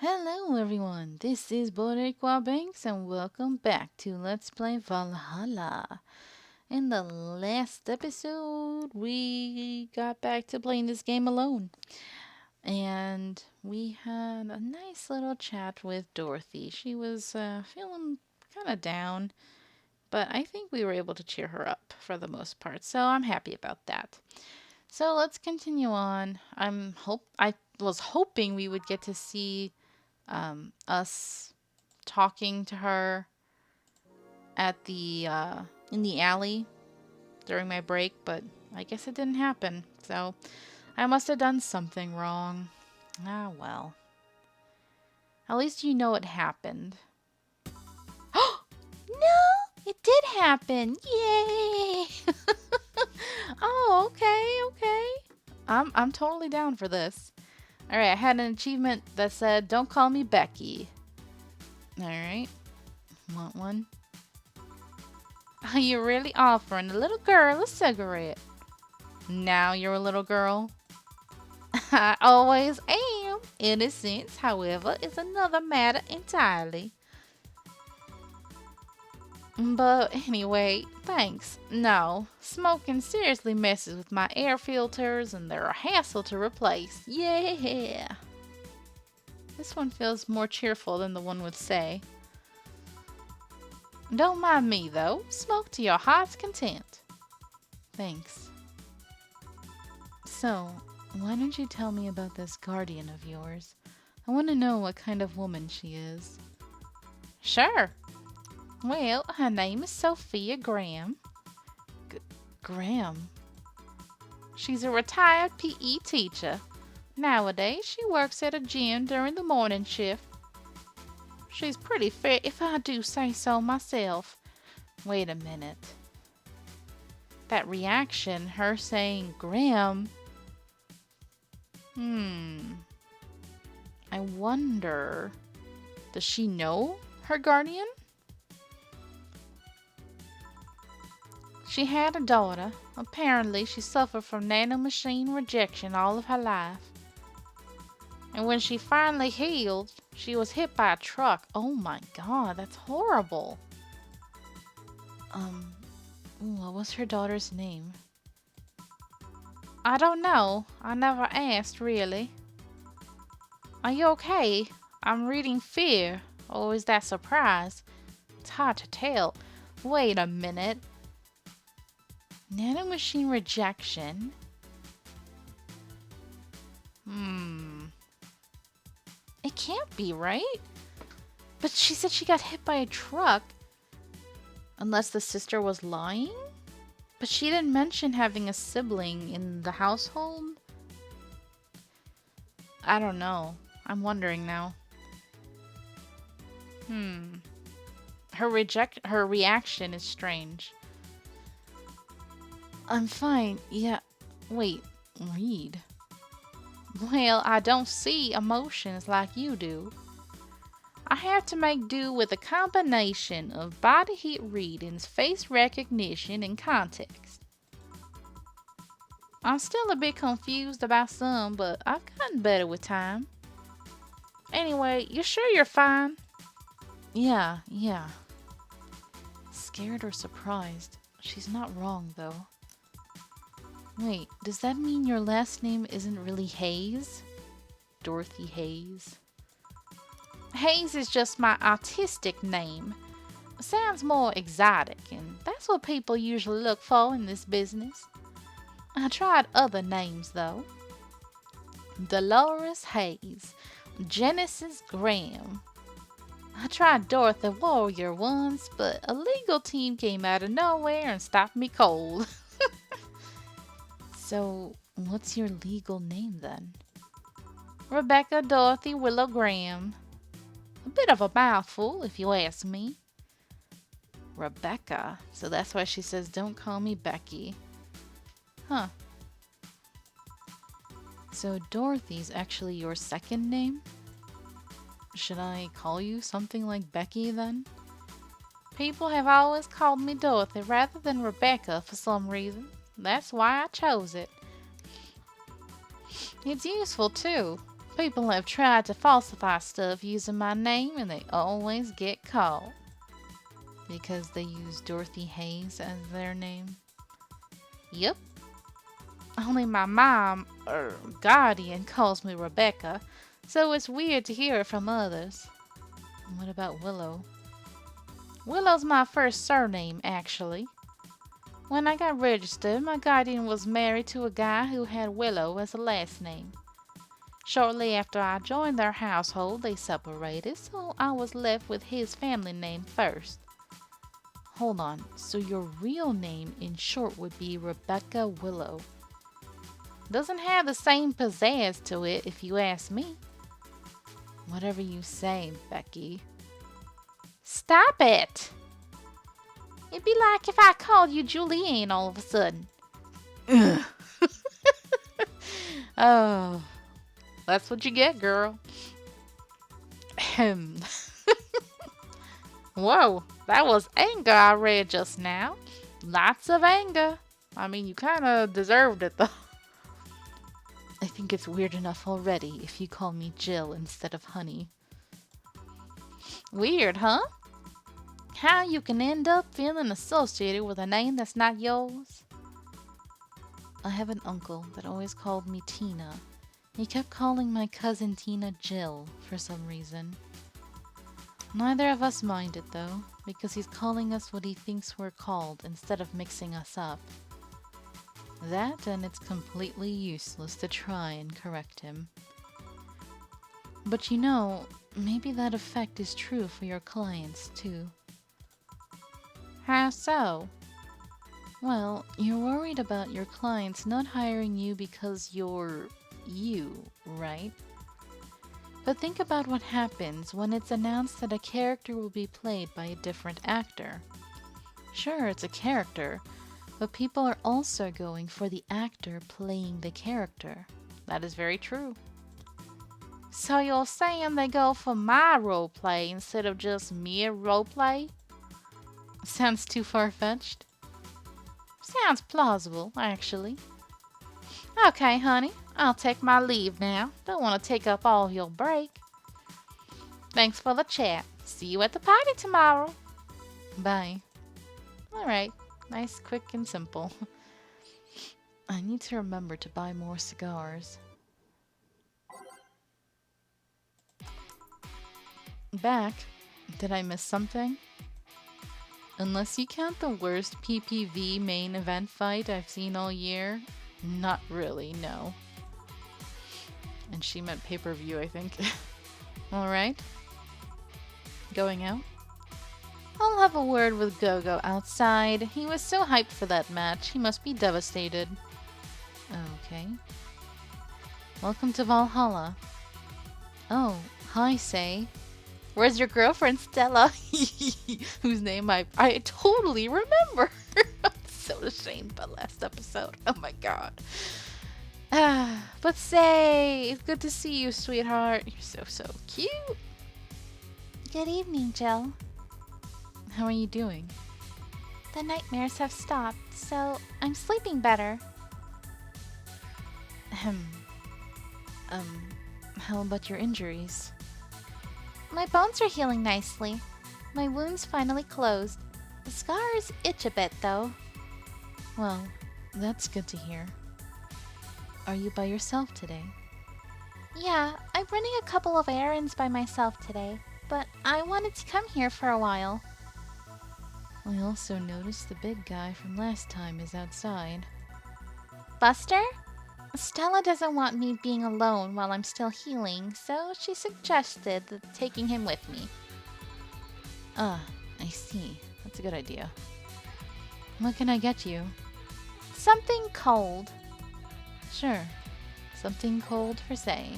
Hello everyone, this is Boricua Banks and welcome back to Let's Play Valhalla. In the last episode, we got back to playing this game alone. And we had a nice little chat with Dorothy. She was feeling kind of down, but I think we were able to cheer her up for the most part. So I'm happy about that. So let's continue on. I was hoping we would get to see us talking to her at the in the alley during my break, but I guess it didn't happen. So I must have done something wrong. Ah, well. At least you know it happened. No, it did happen. Yay! Oh, okay. I'm totally down for this. All right, I had an achievement that said, "Don't call me Becky." All right. Want one? Are you really offering a little girl a cigarette? Now you're a little girl? I always am. Innocence, however, is another matter entirely. But anyway, thanks. No, smoking seriously messes with my air filters and they're a hassle to replace. Yeah. This one feels more cheerful than the one would say. Don't mind me, though. Smoke to your heart's content. Thanks. So, why don't you tell me about this guardian of yours? I want to know what kind of woman she is. Sure. Well, her name is Sophia Graham. Graham? She's a retired PE teacher. Nowadays, she works at a gym during the morning shift. She's pretty fit if I do say so myself. Wait a minute. That reaction, her saying Graham. I wonder, does she know her guardian? She had a daughter. Apparently, she suffered from nanomachine rejection all of her life. And when she finally healed, she was hit by a truck. Oh my god, that's horrible. What was her daughter's name? I don't know. I never asked, really. Are you okay? I'm reading fear. Or is that surprise? It's hard to tell. Wait a minute. Nanomachine rejection? It can't be, right? But she said she got hit by a truck. Unless the sister was lying? But she didn't mention having a sibling in the household? I don't know. I'm wondering now. Her reaction is strange. I'm fine. Yeah. Wait. Read. Well, I don't see emotions like you do. I have to make do with a combination of body heat readings, face recognition, and context. I'm still a bit confused about some, but I've gotten better with time. Anyway, you sure you're fine? Yeah. Scared or surprised? She's not wrong, though. Wait, does that mean your last name isn't really Hayes? Dorothy Hayes. Hayes is just my artistic name. Sounds more exotic, and that's what people usually look for in this business. I tried other names, though. Dolores Hayes. Genesis Graham. I tried Dorothy Warrior once, but a legal team came out of nowhere and stopped me cold. So, what's your legal name then? Rebecca Dorothy Willow Graham. A bit of a mouthful, if you ask me. Rebecca. So that's why she says, "Don't call me Becky." Huh. So Dorothy's actually your second name? Should I call you something like Becky then? People have always called me Dorothy rather than Rebecca for some reason. That's why I chose it. It's useful too. People have tried to falsify stuff using my name and they always get caught. Because they use Dorothy Hayes as their name? Yep. Only my mom, or guardian, calls me Rebecca, so it's weird to hear it from others. And what about Willow? Willow's my first surname, actually. When I got registered, my guardian was married to a guy who had Willow as a last name. Shortly after I joined their household, they separated, so I was left with his family name first. Hold on, so your real name in short would be Rebecca Willow. Doesn't have the same pizzazz to it, if you ask me. Whatever you say, Becky. Stop it! It'd be like if I called you Julianne all of a sudden. Oh, that's what you get, girl. Whoa, that was anger I read just now. Lots of anger. I mean, you kind of deserved it, though. I think it's weird enough already if you call me Jill instead of Honey. Weird, huh? How you can end up feeling associated with a name that's not yours? I have an uncle that always called me Tina. He kept calling my cousin Tina Jill for some reason. Neither of us minded though, because he's calling us what he thinks we're called instead of mixing us up. That, and it's completely useless to try and correct him. But you know, maybe that effect is true for your clients too. How so? Well, you're worried about your clients not hiring you because you're you, right? But think about what happens when it's announced that a character will be played by a different actor. Sure, it's a character, but people are also going for the actor playing the character. That is very true. So you're saying they go for my roleplay instead of just mere roleplay? Sounds too far-fetched. Sounds plausible, actually. Okay, honey, I'll take my leave now. Don't want to take up all your break. Thanks for the chat. See you at the party tomorrow. Bye. Alright, nice, quick, and simple. I need to remember to buy more cigars. Back. Did I miss something? Unless you count the worst PPV main event fight I've seen all year, not really, no. And she meant pay-per-view, I think. Alright. Going out? I'll have a word with Gogo outside. He was so hyped for that match, he must be devastated. Okay. Welcome to Valhalla. Oh, hi, Say. Where's your girlfriend, Stella? Whose name I totally remember. I'm so ashamed by last episode. Oh my god. But Say, it's good to see you, sweetheart. You're so cute. Good evening, Jill. How are you doing? The nightmares have stopped, so I'm sleeping better. How about your injuries? My bones are healing nicely. My wound's finally closed. The scars itch a bit, though. Well, that's good to hear. Are you by yourself today? Yeah, I'm running a couple of errands by myself today, but I wanted to come here for a while. I also noticed the big guy from last time is outside. Buster? Stella doesn't want me being alone while I'm still healing, so she suggested taking him with me. Ah, I see. That's a good idea. What can I get you? Something cold. Sure. Something cold for Say.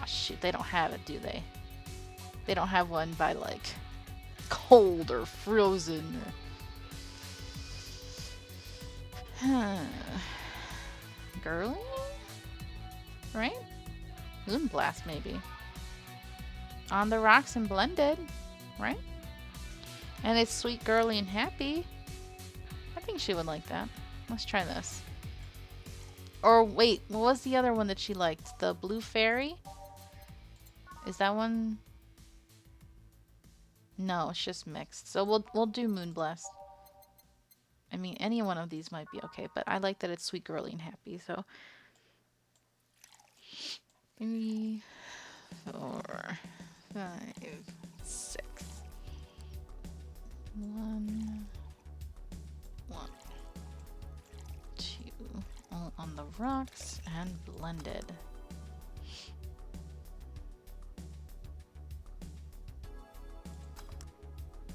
Shoot, they don't have it, do they? They don't have one by, like, cold or frozen or... Girly? Right? Moonblast, maybe. On the rocks and blended, right? And it's sweet, girly, and happy. I think she would like that. Let's try this. Or wait, what was the other one that she liked? The Blue Fairy? Is that one? No, it's just mixed. So we'll do Moonblast. I mean, any one of these might be okay, but I like that it's sweet, girly, and happy. So 3, 4, 5, 6. 1, 1, 2. All on the rocks and blended.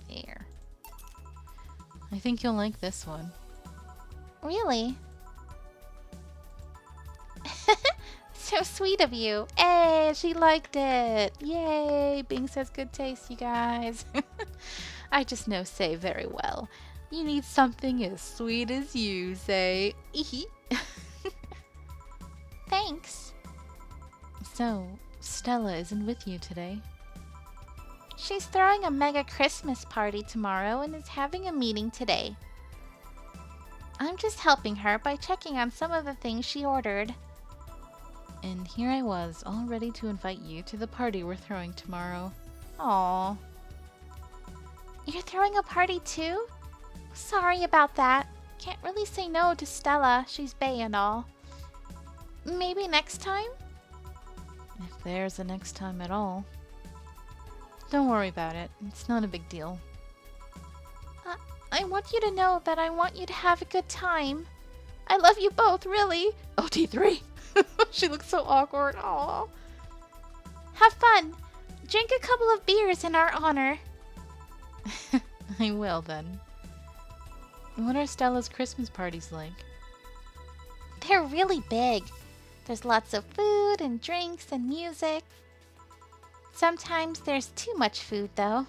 There. I think you'll like this one. Really? So sweet of you. Hey, she liked it. Yay! Bing says good taste, you guys. I just know Say very well. You need something as sweet as you, Say. Thanks. So, Stella isn't with you today. She's throwing a mega Christmas party tomorrow and is having a meeting today. I'm just helping her by checking on some of the things she ordered. And here I was, all ready to invite you to the party we're throwing tomorrow. Aww. You're throwing a party too? Sorry about that. Can't really say no to Stella. She's bae and all. Maybe next time? If there's a next time at all. Don't worry about it. It's not a big deal. I want you to know that I want you to have a good time. I love you both, really. OT3! She looks so awkward. Aw. Have fun. Drink a couple of beers in our honor. I will then. What are Stella's Christmas parties like? They're really big. There's lots of food and drinks and music. Sometimes there's too much food, though.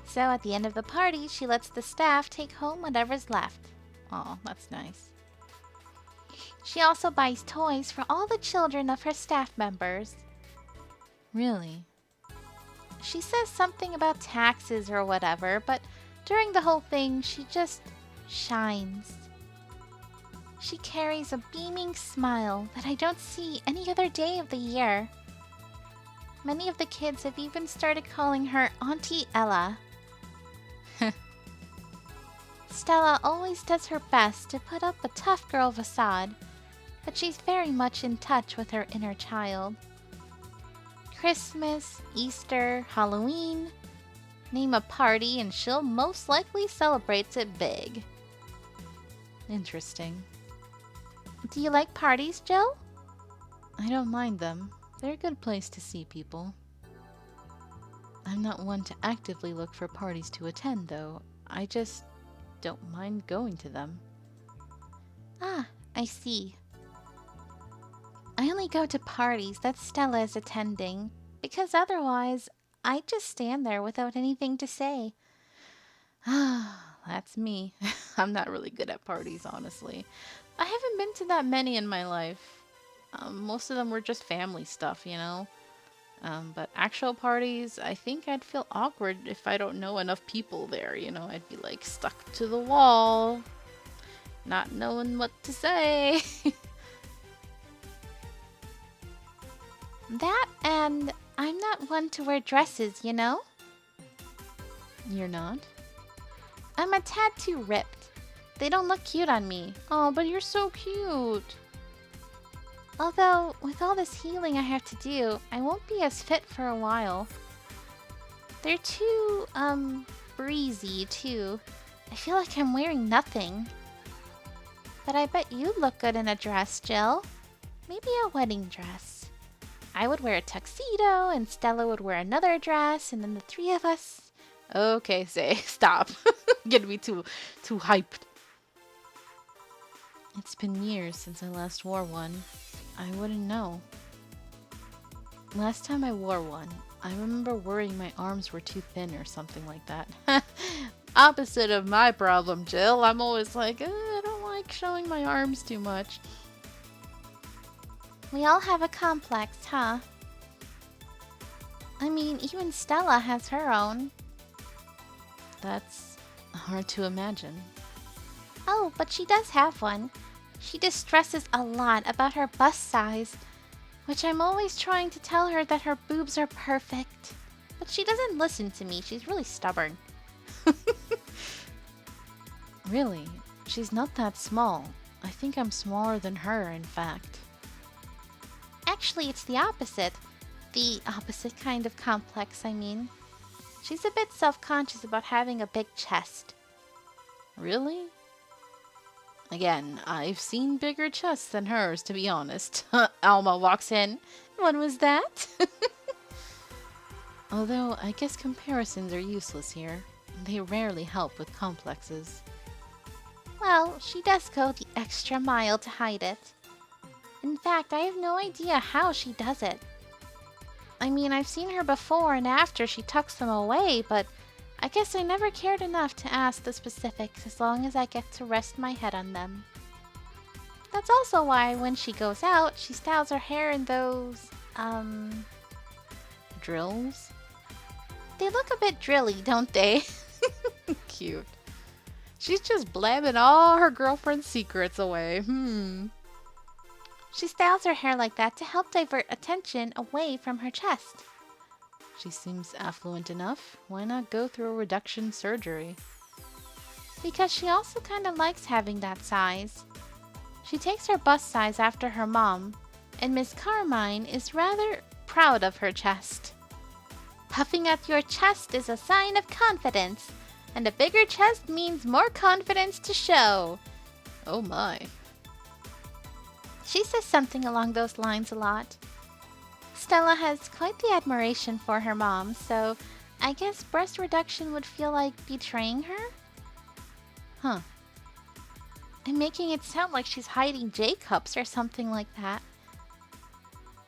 So at the end of the party, she lets the staff take home whatever's left. Aw, that's nice. She also buys toys for all the children of her staff members. Really? She says something about taxes or whatever, but during the whole thing, she just shines. She carries a beaming smile that I don't see any other day of the year. Many of the kids have even started calling her Auntie Ella. Stella always does her best to put up a tough girl facade, but she's very much in touch with her inner child. Christmas, Easter, Halloween. Name a party and she'll most likely celebrate it big. Interesting. Do you like parties, Jill? I don't mind them. They're a good place to see people. I'm not one to actively look for parties to attend, though. I just don't mind going to them. Ah, I see. I only go to parties that Stella is attending, because otherwise, I just stand there without anything to say. Ah, that's me. I'm not really good at parties, honestly. I haven't been to that many in my life. Most of them were just family stuff, you know? But actual parties, I think I'd feel awkward if I don't know enough people there, you know? I'd be like stuck to the wall, not knowing what to say. That and I'm not one to wear dresses, you know? You're not? I'm a tad too ripped. They don't look cute on me. Oh, but you're so cute. Although, with all this healing I have to do, I won't be as fit for a while. They're too, breezy, too. I feel like I'm wearing nothing. But I bet you'd look good in a dress, Jill. Maybe a wedding dress. I would wear a tuxedo, and Stella would wear another dress, and then the three of us... Okay, Say, stop. Getting me too hyped. It's been years since I last wore one. I wouldn't know. Last time I wore one, I remember worrying my arms were too thin or something like that. Opposite of my problem, Jill. I'm always like, I don't like showing my arms too much. We all have a complex, huh? I mean, even Stella has her own. That's hard to imagine. Oh, but she does have one. She distresses a lot about her bust size, which I'm always trying to tell her that her boobs are perfect. But she doesn't listen to me. She's really stubborn. Really? She's not that small. I think I'm smaller than her, in fact. Actually, it's the opposite. The opposite kind of complex, I mean. She's a bit self-conscious about having a big chest. Really? Again, I've seen bigger chests than hers, to be honest. Alma walks in. When was that? Although, I guess comparisons are useless here. They rarely help with complexes. Well, she does go the extra mile to hide it. In fact, I have no idea how she does it. I mean, I've seen her before and after she tucks them away, but I guess I never cared enough to ask the specifics as long as I get to rest my head on them. That's also why when she goes out, she styles her hair in those, Drills? they look a bit drilly, don't they? Cute. She's just blabbing all her girlfriend's secrets away. She styles her hair like that to help divert attention away from her chest. She seems affluent enough. Why not go through a reduction surgery? Because she also kind of likes having that size. She takes her bust size after her mom, and Miss Carmine is rather proud of her chest. Puffing out your chest is a sign of confidence, and a bigger chest means more confidence to show. Oh my. She says something along those lines a lot. Stella has quite the admiration for her mom, so I guess breast reduction would feel like betraying her? Huh. And making it sound like she's hiding J-cups or something like that.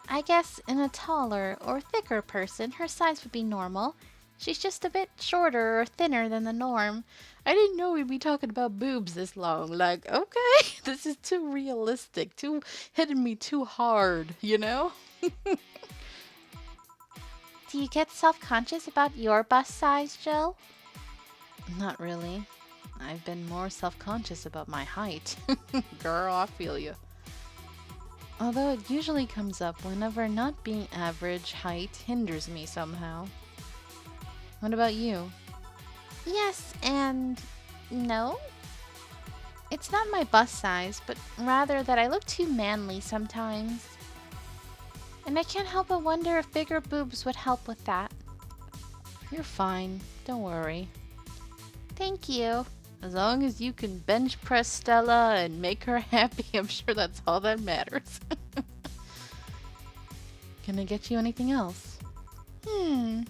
I guess in a taller or thicker person, her size would be normal. She's just a bit shorter or thinner than the norm. I didn't know we'd be talking about boobs this long. Like, okay, this is too realistic, too hitting me too hard, you know? Do you get self-conscious about your bust size, Jill? Not really. I've been more self-conscious about my height. Girl, I feel you. Although it usually comes up whenever not being average height hinders me somehow. What about you? Yes and no. It's not my bust size, but rather that I look too manly sometimes. And I can't help but wonder if bigger boobs would help with that. You're fine. Don't worry. Thank you. As long as you can bench press Stella and make her happy, I'm sure that's all that matters. Can I get you anything else? Do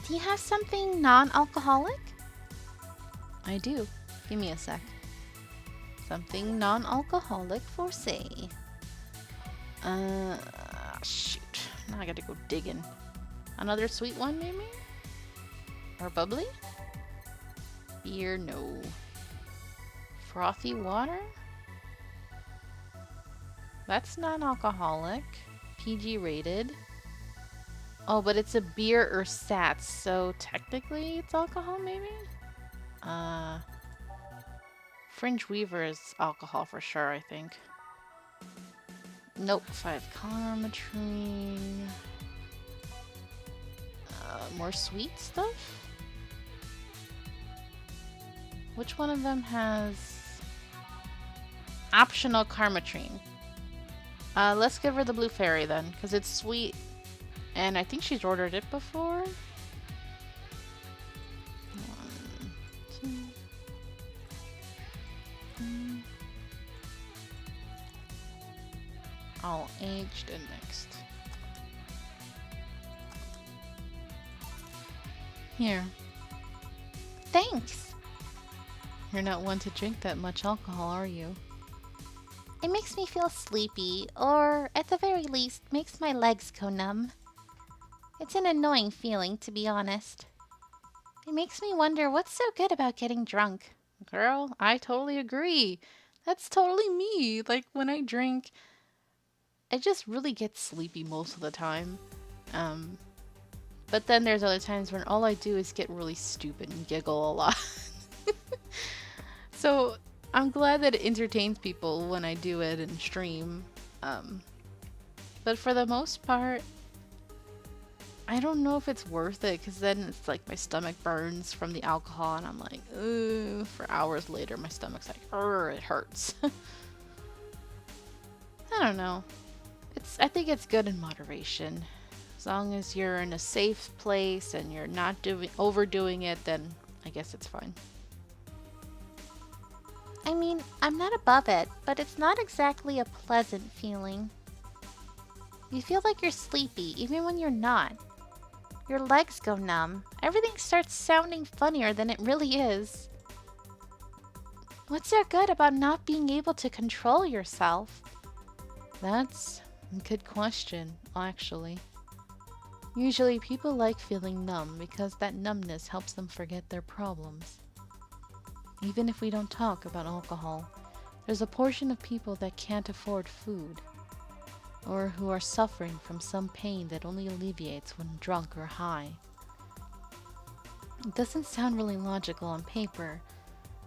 you have something non-alcoholic? I do. Give me a sec. Something non-alcoholic for say. Shoot. Now I gotta go digging. Another sweet one, maybe? Or bubbly? Beer, no. Frothy water? That's non-alcoholic. PG rated. Oh, but it's a beer or sats, so technically it's alcohol, maybe? Fringe Weaver is alcohol for sure, I think. Nope, 5 Carmatrine. More sweet stuff? Which one of them has optional Carmatrine? Let's give her the Blue Fairy then, because it's sweet. And I think she's ordered it before. 1, 2, 3. All aged and mixed. Here. Thanks. You're not one to drink that much alcohol, are you? It makes me feel sleepy, or at the very least, makes my legs go numb. It's an annoying feeling, to be honest. It makes me wonder what's so good about getting drunk. Girl, I totally agree. That's totally me. Like, when I drink, I just really get sleepy most of the time. But then there's other times when all I do is get really stupid and giggle a lot. So, I'm glad that it entertains people when I do it and stream. Um, but for the most part, I don't know if it's worth it because then it's like my stomach burns from the alcohol and I'm like, ugh, for hours later my stomach's like, it hurts. I don't know. I think it's good in moderation. As long as you're in a safe place and you're not overdoing it, then I guess it's fine. I mean, I'm not above it, but it's not exactly a pleasant feeling. You feel like you're sleepy even when you're not. Your legs go numb. Everything starts sounding funnier than it really is. What's there good about not being able to control yourself? That's a good question, actually. Usually people like feeling numb because that numbness helps them forget their problems. Even if we don't talk about alcohol, there's a portion of people that can't afford food, or who are suffering from some pain that only alleviates when drunk or high. It doesn't sound really logical on paper,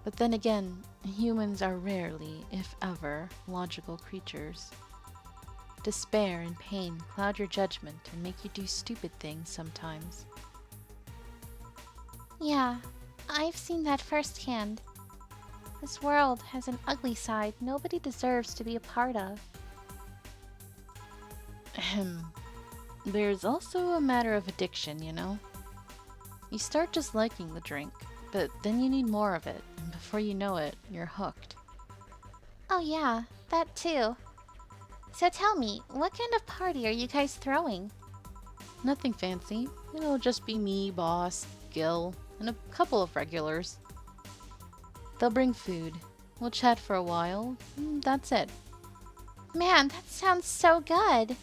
but then again, humans are rarely, if ever, logical creatures. Despair and pain cloud your judgment and make you do stupid things sometimes. Yeah, I've seen that firsthand. This world has an ugly side nobody deserves to be a part of. Ahem. There's also a matter of addiction, you know? You start just liking the drink, but then you need more of it, and before you know it, you're hooked. Oh yeah, that too. So tell me, what kind of party are you guys throwing? Nothing fancy. It'll just be me, boss, Gil, and a couple of regulars. They'll bring food. We'll chat for a while. That's it. Man, that sounds so good.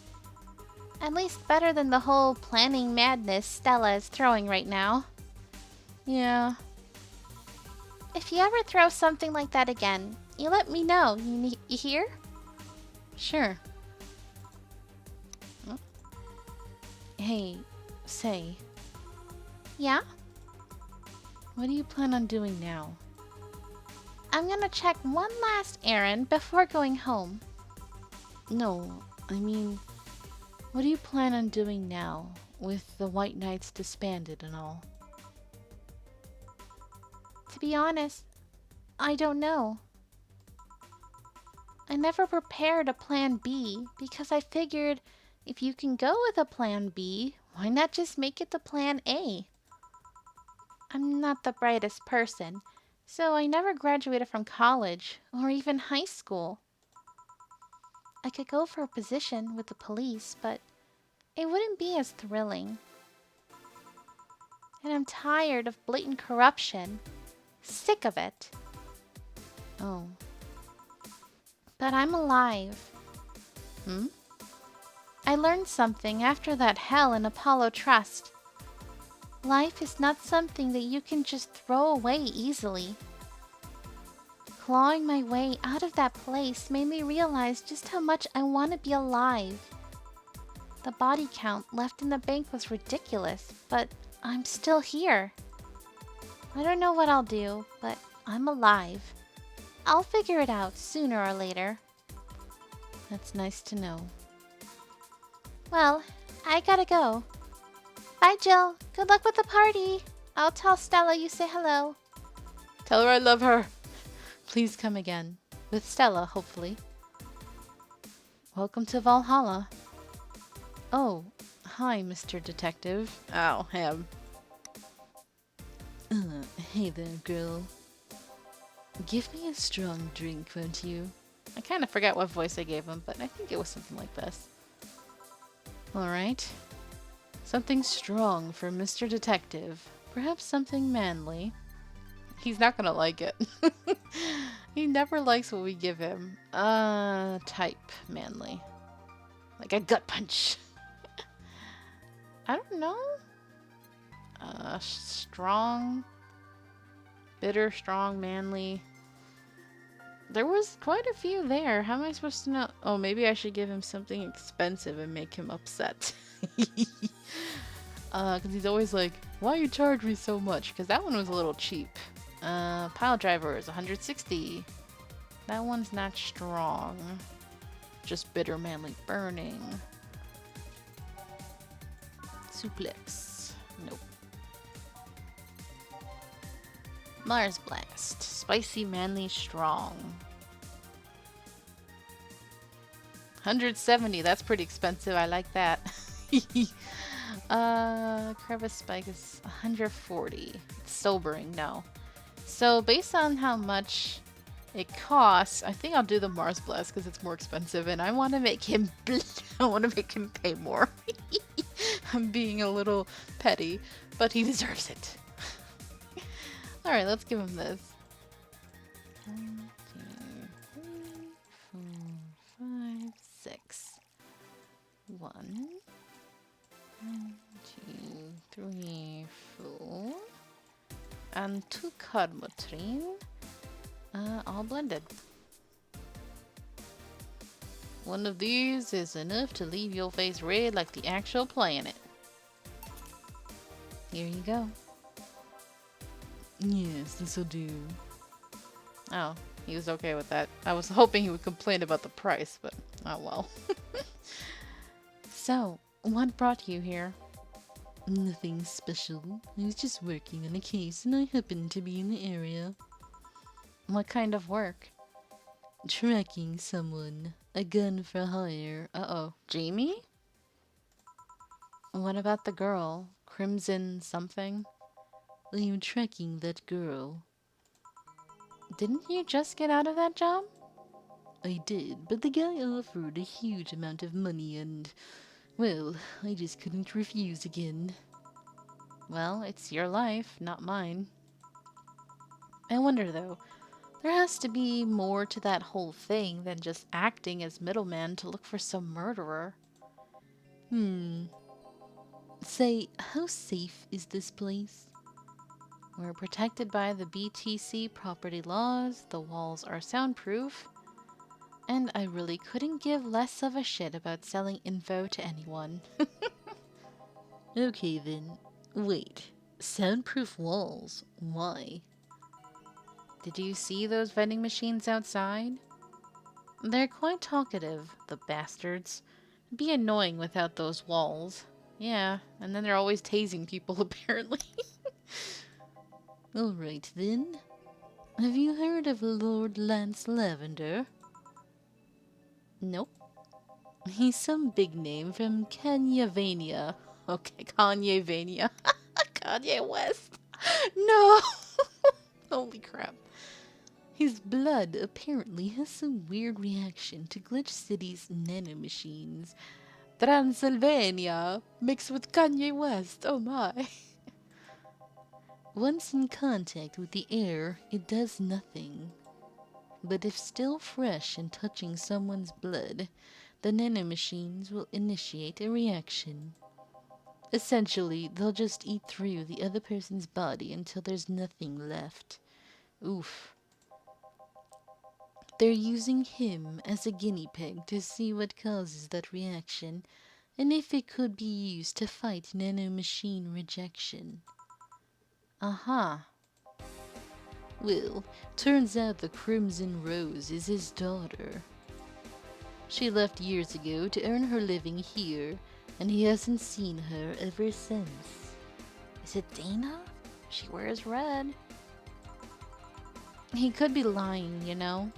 At least better than the whole planning madness Stella is throwing right now. Yeah. If you ever throw something like that again, you let me know. You hear? Sure. Oh. Hey, say, Yeah? what do you plan on doing now? I'm gonna check one last errand before going home. No, I mean, what do you plan on doing now, with the White Knights disbanded and all? To be honest, I don't know. I never prepared a plan B because I figured if you can go with a plan B, why not just make it the plan A? I'm not the brightest person, so I never graduated from college or even high school. I could go for a position with the police, but it wouldn't be as thrilling. And I'm tired of blatant corruption. Sick of it. Oh. But I'm alive. Hmm? I learned something after that hell in Apollo Trust. Life is not something that you can just throw away easily. Clawing my way out of that place made me realize just how much I want to be alive. The body count left in the bank was ridiculous, but I'm still here. I don't know what I'll do, but I'm alive. I'll figure it out sooner or later. That's nice to know. Well, I gotta go. Bye, Jill. Good luck with the party. I'll tell Stella you say hello. Tell her I love her. Please come again. With Stella, hopefully. Welcome to Valhalla. Oh, hi, Mr. Detective. Oh, him. Hey there, girl. Give me a strong drink, won't you? I kind of forgot what voice I gave him, but I think it was something like this. Alright. Something strong for Mr. Detective. Perhaps something manly. He's not gonna like it. He never likes what we give him. Type manly. Like a gut punch. I don't know. Strong. Bitter, strong, manly. There was quite a few there. How am I supposed to know? Oh, maybe I should give him something expensive and make him upset. Because he's always like, why you charge me so much? Because that one was a little cheap. Pile driver is 160. That one's not strong. Just bitter manly burning. Suplex. Nope. Mars Blast. Spicy manly strong. 170. That's pretty expensive. I like that. Crevice Spike is 140. It's sobering, no. So based on how much it costs, I think I'll do the Mars Blast because it's more expensive, and I want to make him. I want to make him pay more. I'm being a little petty, but he deserves it. All right, let's give him this. 1, 2, 3, 4, 5, 6. 1, 2, 3, 4, and 2 Carmotrine, all blended. One of these is enough to leave your face red like the actual planet. Here you go. Yes, this'll do. Oh, he was okay with that. I was hoping he would complain about the price, but oh well. So, what brought you here? Nothing special. I was just working on a case and I happened to be in the area. What kind of work? Tracking someone. A gun for hire. Uh-oh. Jamie? What about the girl? Crimson something? I am tracking that girl. Didn't you just get out of that job? I did, but the guy offered a huge amount of money and, well, I just couldn't refuse again. Well, it's your life, not mine. I wonder though, there has to be more to that whole thing than just acting as middleman to look for some murderer. Say, how safe is this place? We're protected by the BTC property laws, the walls are soundproof, and I really couldn't give less of a shit about selling info to anyone. Okay then. Wait. Soundproof walls? Why? Did you see those vending machines outside? They're quite talkative, the bastards. It'd be annoying without those walls. Yeah, and then they're always tasing people, apparently. Alright then. Have you heard of Lord Lance Lavender? Nope. He's some big name from Kanyavania. Okay, Kanyavania. Kanye West. No! Holy crap. His blood apparently has some weird reaction to Glitch City's nanomachines. Transylvania mixed with Kanye West. Oh my. Once in contact with the air, it does nothing. But if still fresh and touching someone's blood, the nanomachines will initiate a reaction. Essentially, they'll just eat through the other person's body until there's nothing left. Oof. They're using him as a guinea pig to see what causes that reaction, and if it could be used to fight nanomachine rejection. Aha. Well, turns out the Crimson Rose is his daughter. She left years ago to earn her living here, and he hasn't seen her ever since. Is it Dana? She wears red. He could be lying, you know?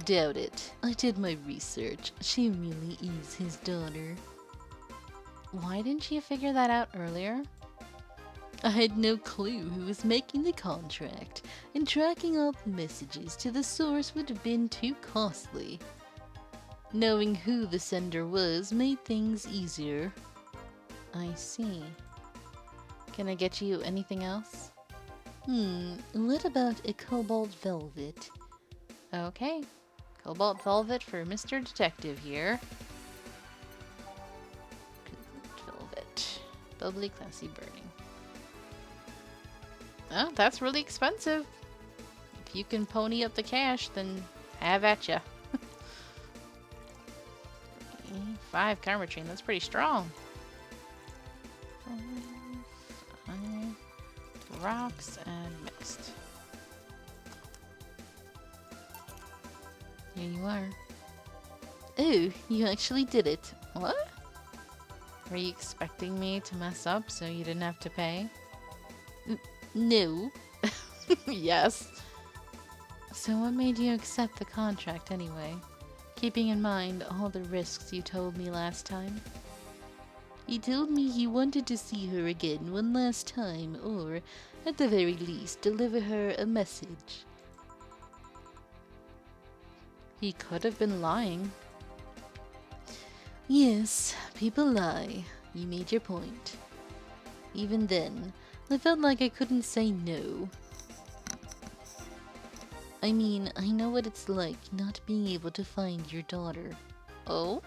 Doubt it. I did my research. She really is his daughter. Why didn't you figure that out earlier? I had no clue who was making the contract, and tracking all the messages to the source would have been too costly. Knowing who the sender was made things easier. I see. Can I get you anything else? What about a cobalt velvet? Okay. Cobalt velvet for Mr. Detective here. Cobalt velvet. Bubbly, classy, burning. Oh, that's really expensive. If you can pony up the cash, then have at ya. 5 karma chain, that's pretty strong. 5 rocks and mixed. Here you are. Oh, you actually did it. What? Were you expecting me to mess up so you didn't have to pay? No. Yes. So what made you accept the contract anyway? Keeping in mind all the risks you told me last time. You told me you wanted to see her again one last time, or, at the very least, deliver her a message. He could have been lying. Yes, people lie. You made your point. Even then, I felt like I couldn't say no. I mean, I know what it's like not being able to find your daughter. Oh?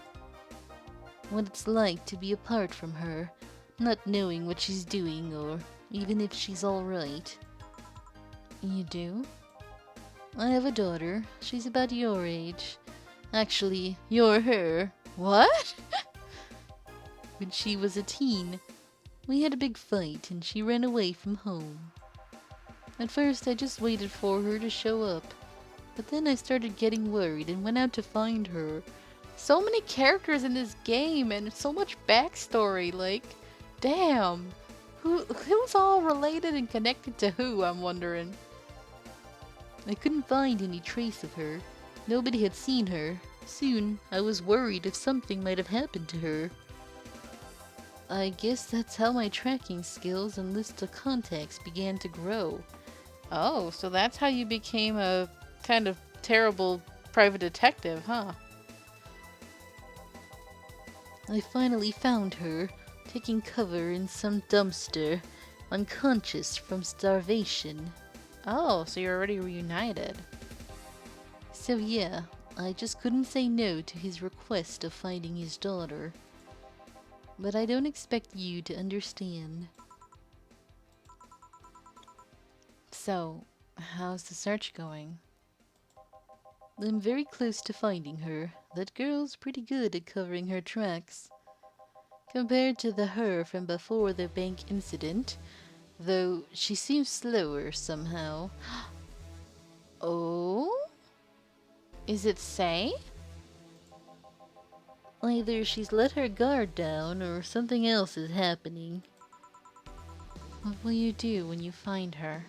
What it's like to be apart from her, not knowing what she's doing or even if she's alright. You do? I have a daughter. She's about your age. Actually, you're her. What? When she was a teen, we had a big fight and she ran away from home. At first, I just waited for her to show up. But then I started getting worried and went out to find her. So many characters in this game and so much backstory, like, damn. Who's all related and connected to who, I'm wondering. I couldn't find any trace of her. Nobody had seen her. Soon, I was worried if something might have happened to her. I guess that's how my tracking skills and list of contacts began to grow. Oh, so that's how you became a kind of terrible private detective, huh? I finally found her, taking cover in some dumpster, unconscious from starvation. Oh, so you're already reunited. So yeah, I just couldn't say no to his request of finding his daughter. But I don't expect you to understand. So, how's the search going? I'm very close to finding her. That girl's pretty good at covering her tracks. Compared to the her from before the bank incident, though she seems slower somehow. Oh? Is it Say? Either she's let her guard down or something else is happening. What will you do when you find her?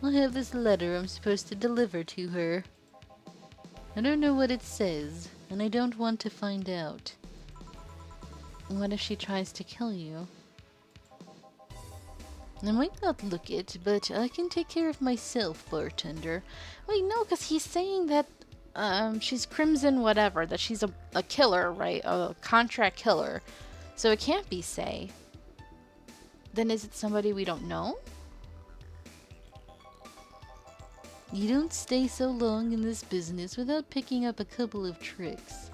I have this letter I'm supposed to deliver to her. I don't know what it says, and I don't want to find out. What if she tries to kill you? I might not look it, but I can take care of myself, bartender. Wait, no, because he's saying that she's Crimson whatever, that she's a killer, right? A contract killer. So it can't be Say. Then is it somebody we don't know? You don't stay so long in this business without picking up a couple of tricks.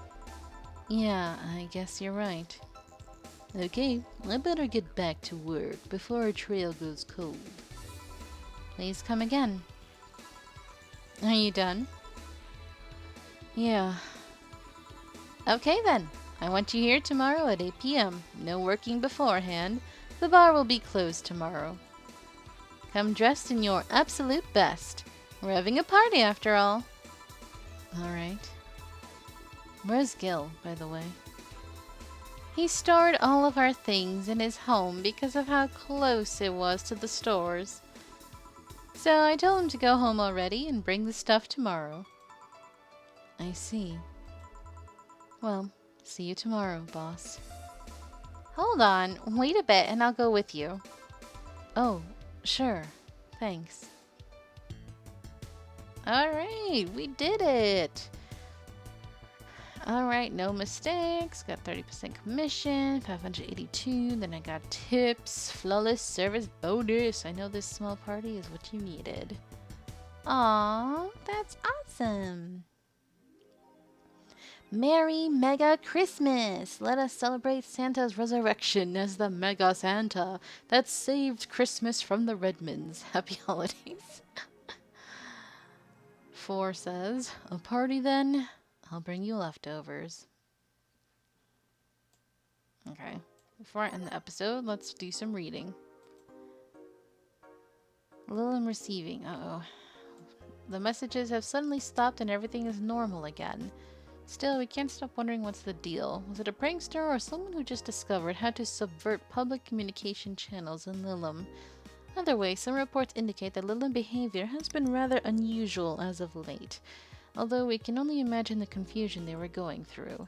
Yeah, I guess you're right. Okay, I better get back to work before our trail goes cold. Please come again. Are you done? Yeah. Okay then. I want you here tomorrow at 8 p.m. No working beforehand. The bar will be closed tomorrow. Come dressed in your absolute best. We're having a party after all. Alright. Where's Gil, by the way? He stored all of our things in his home because of how close it was to the stores. So I told him to go home already and bring the stuff tomorrow. I see. Well, see you tomorrow, boss. Hold on, wait a bit and I'll go with you. Oh, sure. Thanks. Alright, we did it! Alright, no mistakes. Got 30% commission, 582. Then I got tips, flawless service bonus. I know this small party is what you needed. Aw, that's awesome. Merry Mega Christmas! Let us celebrate Santa's resurrection as the Mega Santa that saved Christmas from the Redmonds. Happy holidays. 4 says, a party then? I'll bring you leftovers. Okay. Before I end the episode, let's do some reading. Little and receiving. Uh-oh. The messages have suddenly stopped and everything is normal again. Still, we can't stop wondering what's the deal. Was it a prankster or someone who just discovered how to subvert public communication channels in Lilim? Either way, some reports indicate that Lilim behavior has been rather unusual as of late, although we can only imagine the confusion they were going through.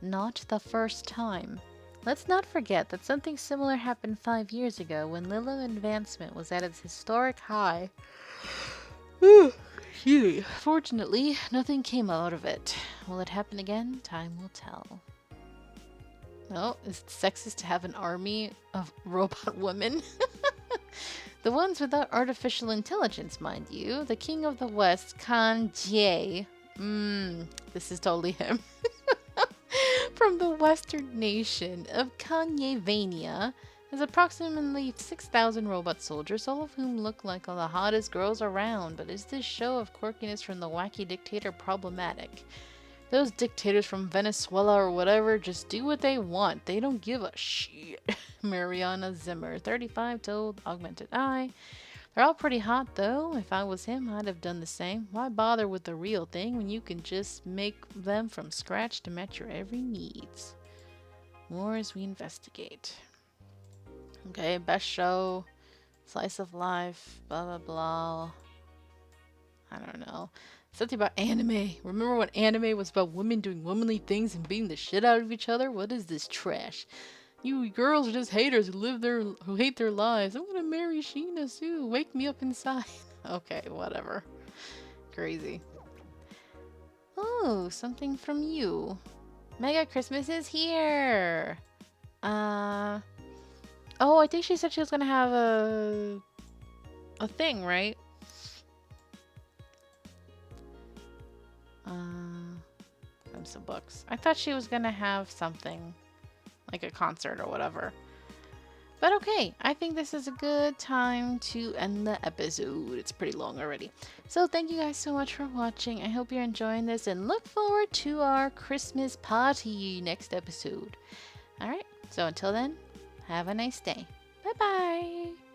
Not the first time. Let's not forget that something similar happened 5 years ago when Lilim advancement was at its historic high. Fortunately, nothing came out of it. Will it happen again? Time will tell. Oh, is it sexist to have an army of robot women? The ones without artificial intelligence, mind you. The king of the west, Khan Jie. This is totally him. From the western nation of Kanyevania, has approximately 6,000 robot soldiers, all of whom look like all the hottest girls around. But is this show of quirkiness from the wacky dictator problematic? Those dictators from Venezuela or whatever just do what they want. They don't give a shit. Mariana Zimmer, 35, told Augmented Eye. They're all pretty hot though. If I was him, I'd have done the same. Why bother with the real thing when you can just make them from scratch to match your every needs? More as we investigate. Okay, best show, slice of life, blah blah blah. I don't know. Something about anime. Remember when anime was about women doing womanly things and beating the shit out of each other? What is this trash? You girls are just haters who hate their lives. I'm gonna marry Sheena Sue. Wake me up inside. Okay, whatever. Crazy. Oh, something from you. Mega Christmas is here. Oh, I think she said she was gonna have a thing, right? Some books. I thought she was gonna have something, like a concert or whatever. But okay, I think this is a good time to end the episode. It's pretty long already. So thank you guys so much for watching. I hope you're enjoying this and look forward to our Christmas party next episode. Alright, so until then, have a nice day. Bye bye!